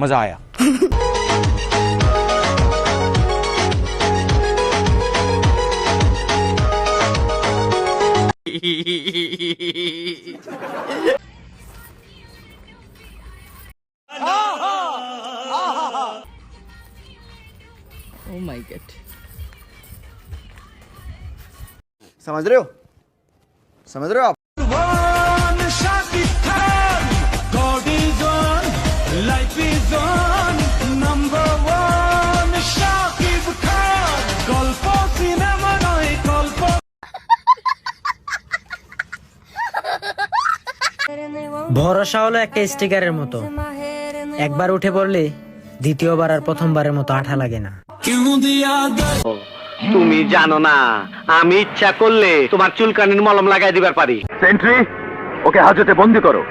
मजा आया। Oh my god. समझ रहे हो? समझ रहे हो आप? ভরসা হলো একটা স্টিকারের মতো, একবার উঠে পড়লে দ্বিতীয়বার আর প্রথমবারের মতো আঠা লাগে না। তুমি জানো না, আমি ইচ্ছা করলে তোমার চুলকানির মলম লাগাই দিবার পারি। সেন্ট্রি, ওকে হাজতে বন্দি করো।